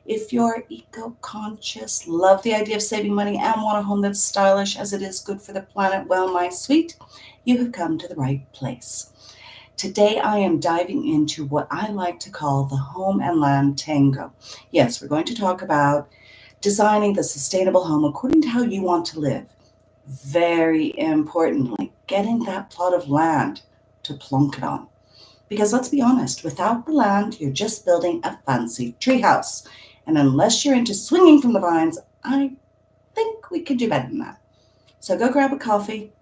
If you're eco-conscious, love the idea of saving money, and want a home that's stylish as it is good for the planet, well, my sweet, you have come to the right place. Today, I am diving into what I like to call the home and land tango. Yes, we're going to talk about designing the sustainable home according to how you want to live. Very importantly, getting that plot of land to plonk it on. Because let's be honest, without the land, you're just building a fancy treehouse. And unless you're into swinging from the vines, I think we could do better than that. So go grab a coffee,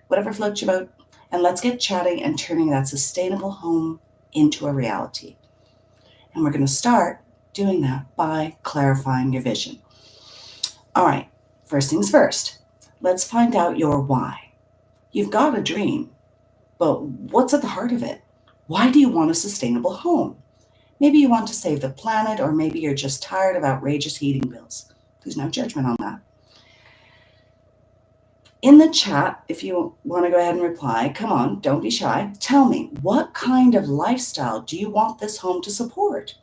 whatever floats your boat, and let's get chatting and turning that sustainable home into a reality. And we're going to start doing that by clarifying your vision. All right, first things first, let's find out your why. You've got a dream, but what's at the heart of it? Why do you want a sustainable home? Maybe you want to save the planet, or maybe you're just tired of outrageous heating bills. There's no judgment on that. In the chat, if you want to go ahead and reply, come on, don't be shy. Tell me, what kind of lifestyle do you want this home to support?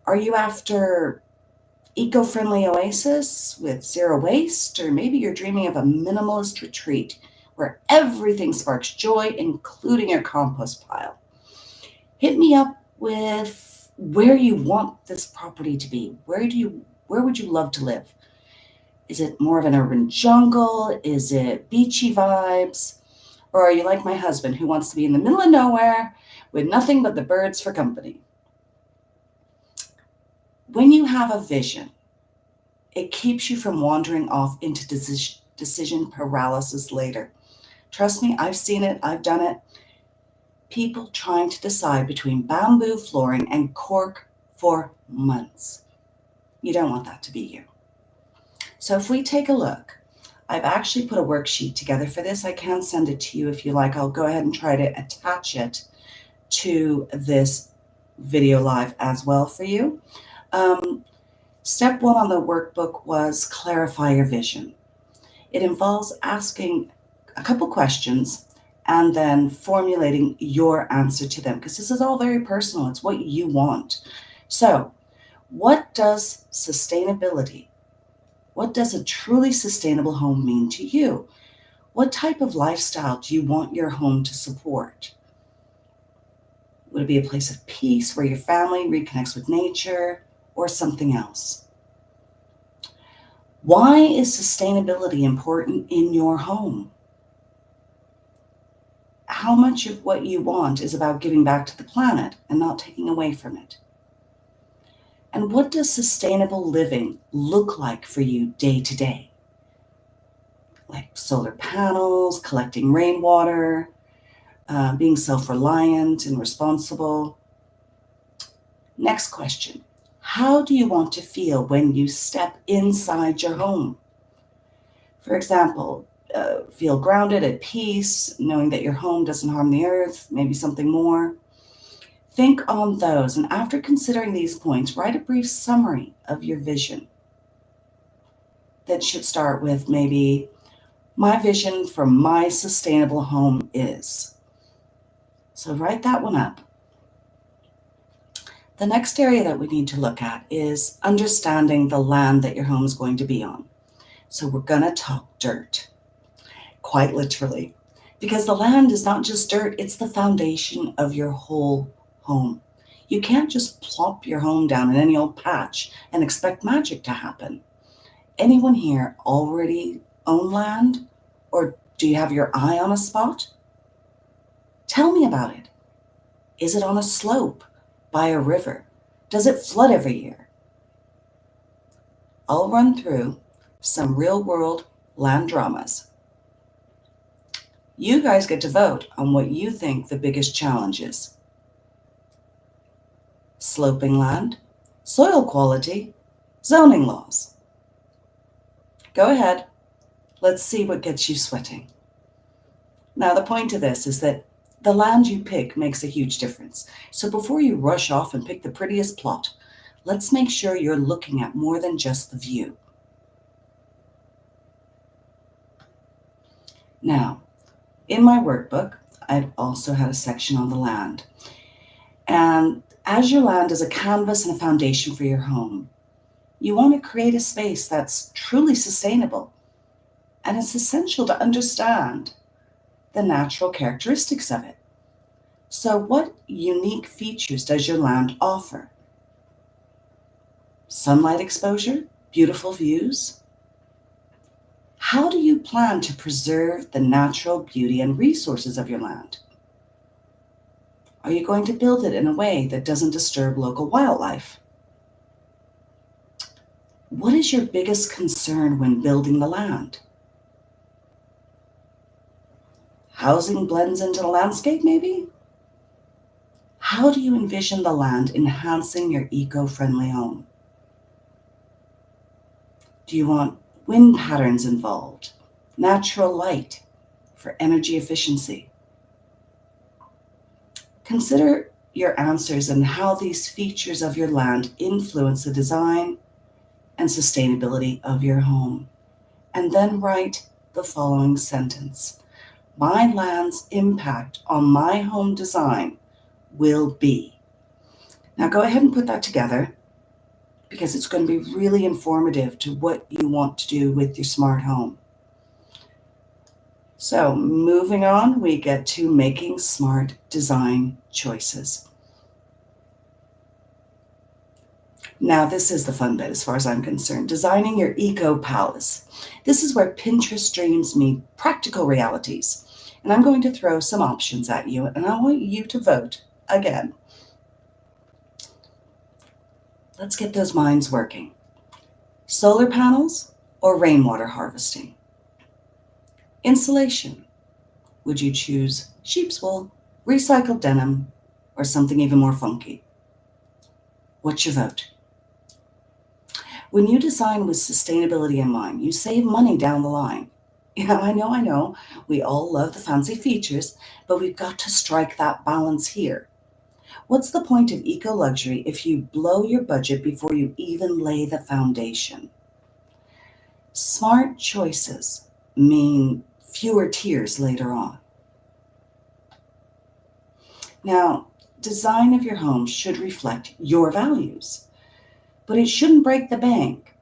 Are you after eco-friendly oasis with zero waste, or maybe you're dreaming of a minimalist retreat where everything sparks joy, including your compost pile? Hit me up with where you want this property to be. Where would you love to live? Is it more of an urban jungle? Is it beachy vibes? Or are you like my husband who wants to be in the middle of nowhere with nothing but the birds for company? When you have a vision, it keeps you from wandering off into decision paralysis later. Trust me, I've seen it, I've done it. People trying to decide between bamboo flooring and cork for months. You don't want that to be you. So if we take a look, I've actually put a worksheet together for this. I can send it to you if you like. I'll go ahead and try to attach it to this video live as well for you. Step one on the workbook was clarify your vision. It involves asking a couple questions and then formulating your answer to them, because this is all very personal. It's what you want. So, what does sustainability, what does a truly sustainable home mean to you? What type of lifestyle do you want your home to support? Would it be a place of peace where your family reconnects with nature, or something else? Why is sustainability important in your home? How much of what you want is about giving back to the planet and not taking away from it? And what does sustainable living look like for you day to day? Like solar panels, collecting rainwater, being self-reliant and responsible. Next question. How do you want to feel when you step inside your home? For example, feel grounded, at peace, knowing that your home doesn't harm the earth, maybe something more. Think on those, and after considering these points, write a brief summary of your vision. That should start with maybe, my vision for my sustainable home is. So write that one up. The next area that we need to look at is understanding the land that your home is going to be on. So we're going to talk dirt, quite literally, because the land is not just dirt, it's the foundation of your whole home. You can't just plop your home down in any old patch and expect magic to happen. Anyone here already own land? Or do you have your eye on a spot? Tell me about it. Is it on a slope? By a river? Does it flood every year? I'll run through some real-world land dramas. You guys get to vote on what you think the biggest challenge is. Sloping land, soil quality, zoning laws. Go ahead. Let's see what gets you sweating. Now, the point of this is that the land you pick makes a huge difference. So before you rush off and pick the prettiest plot, let's make sure you're looking at more than just the view. Now, in my workbook, I've also had a section on the land. And As your land is a canvas and a foundation for your home, you want to create a space that's truly sustainable, and it's essential to understand the natural characteristics of it. So, what unique features does your land offer? Sunlight exposure, beautiful views. How do you plan to preserve the natural beauty and resources of your land? Are you going to build it in a way that doesn't disturb local wildlife? What is your biggest concern when building the land? Housing blends into the landscape, maybe? How do you envision the land enhancing your eco-friendly home? Do you want wind patterns involved? Natural light for energy efficiency? Consider your answers and how these features of your land influence the design and sustainability of your home. And then write the following sentence. My land's impact on my home design will be. Now go ahead and put that together, because it's going to be really informative to what you want to do with your smart home. So moving on, we get to making smart design choices. Now this is the fun bit as far as I'm concerned, designing your eco palace. This is where Pinterest dreams meet practical realities. And I'm going to throw some options at you, and I want you to vote again. Let's get those minds working. Solar panels or rainwater harvesting? Insulation. Would you choose sheep's wool, recycled denim, or something even more funky? What's your vote? When you design with sustainability in mind, you save money down the line. Yeah, I know. We all love the fancy features, but we've got to strike that balance here. What's the point of eco-luxury if you blow your budget before you even lay the foundation? Smart choices mean fewer tears later on. Now, design of your home should reflect your values, but it shouldn't break the bank.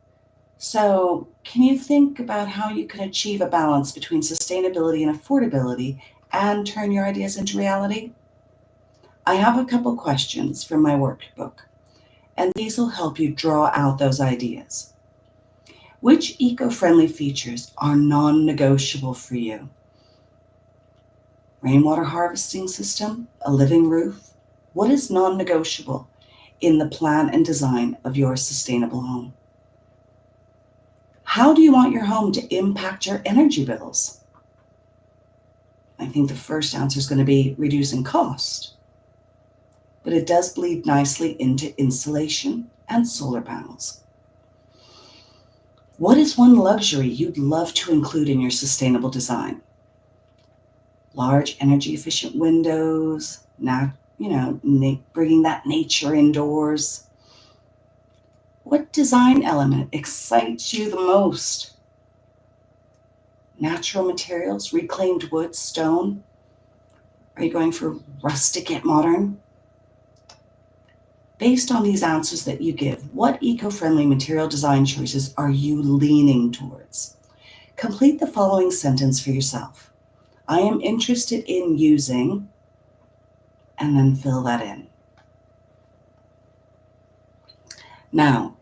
So, can you think about how you can achieve a balance between sustainability and affordability and turn your ideas into reality? I have a couple questions from my workbook, and these will help you draw out those ideas. Which eco-friendly features are non-negotiable for you? Rainwater harvesting system, a living roof? What is non-negotiable in the plan and design of your sustainable home? How do you want your home to impact your energy bills? I think the first answer is going to be reducing cost, but it does bleed nicely into insulation and solar panels. What is one luxury you'd love to include in your sustainable design? Large energy efficient windows, bringing that nature indoors. What design element excites you the most? Natural materials, reclaimed wood, stone? Are you going for rustic yet modern? Based on these answers that you give, what eco-friendly material design choices are you leaning towards? Complete the following sentence for yourself. I am interested in using, and then fill that in. Now,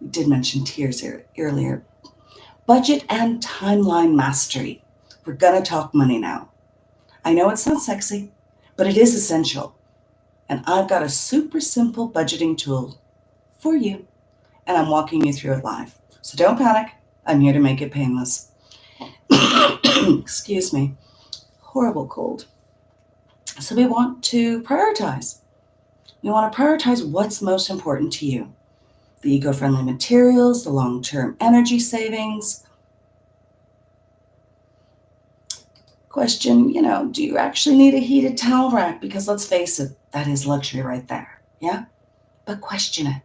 we did mention tiers earlier. Budget and timeline mastery. We're gonna talk money now. I know it's not sexy, but it is essential. And I've got a super simple budgeting tool for you, and I'm walking you through it live. So don't panic, I'm here to make it painless. Excuse me, horrible cold. So we want to prioritize. We want to prioritize what's most important to you. The eco-friendly materials, the long-term energy savings. Question, do you actually need a heated towel rack? Because let's face it, that is luxury right there, yeah? But question it.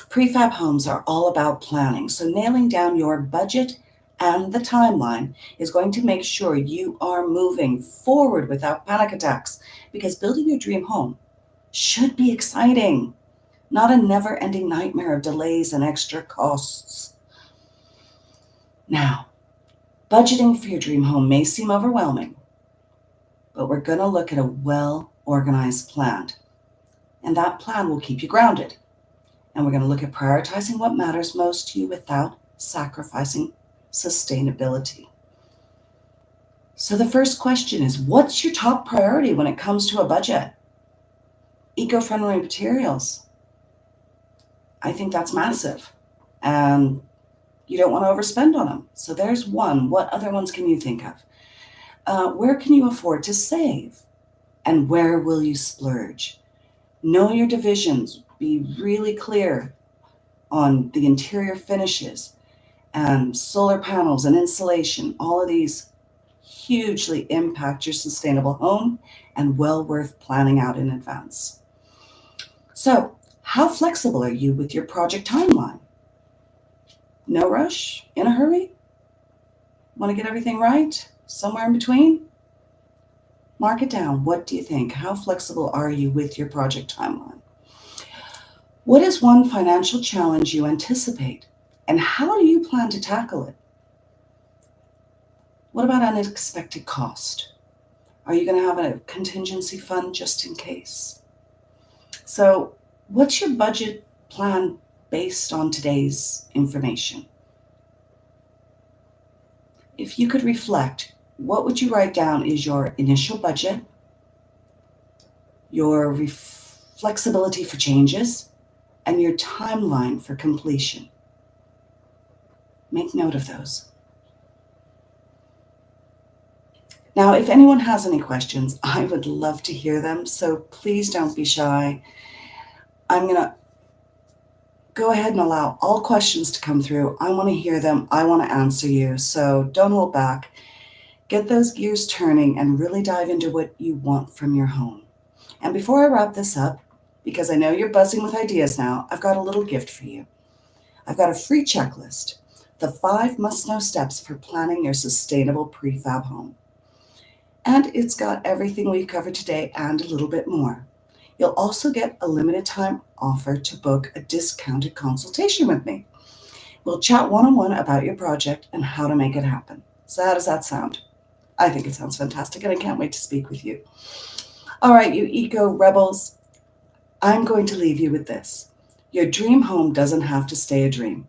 Prefab homes are all about planning, so nailing down your budget and the timeline is going to make sure you are moving forward without panic attacks, because building your dream home should be exciting, not a never-ending nightmare of delays and extra costs. Now, budgeting for your dream home may seem overwhelming, but we're going to look at a well-organized plan, and that plan will keep you grounded. And we're going to look at prioritizing what matters most to you without sacrificing sustainability. So the first question is, what's your top priority when it comes to a budget? Eco-friendly materials. I think that's massive. And you don't want to overspend on them. So there's one. What other ones can you think of? Where can you afford to save? And where will you splurge? Know your divisions. Be really clear on the interior finishes and solar panels and insulation. All of these hugely impact your sustainable home and well worth planning out in advance. So, how flexible are you with your project timeline? No rush? In a hurry? Want to get everything right? Somewhere in between? Mark it down. What do you think? How flexible are you with your project timeline? What is one financial challenge you anticipate, and how do you plan to tackle it? What about unexpected cost? Are you going to have a contingency fund just in case? So, what's your budget plan based on today's information? If you could reflect, what would you write down is your initial budget, your flexibility for changes, and your timeline for completion? Make note of those. Now, if anyone has any questions, I would love to hear them, so please don't be shy. I'm going to go ahead and allow all questions to come through. I want to hear them. I want to answer you, so don't hold back. Get those gears turning and really dive into what you want from your home. And before I wrap this up, because I know you're buzzing with ideas now, I've got a little gift for you. I've got a free checklist, the 5 must-know steps for planning your sustainable prefab home. And it's got everything we've covered today and a little bit more. You'll also get a limited time offer to book a discounted consultation with me. We'll chat one-on-one about your project and how to make it happen. So how does that sound? I think it sounds fantastic, and I can't wait to speak with you. All right, you eco rebels, I'm going to leave you with this. Your dream home doesn't have to stay a dream.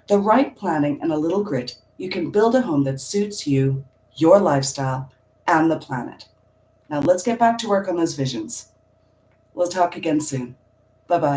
The right planning and a little grit, you can build a home that suits you, your lifestyle, and the planet. Now let's get back to work on those visions. We'll talk again soon. Bye-bye.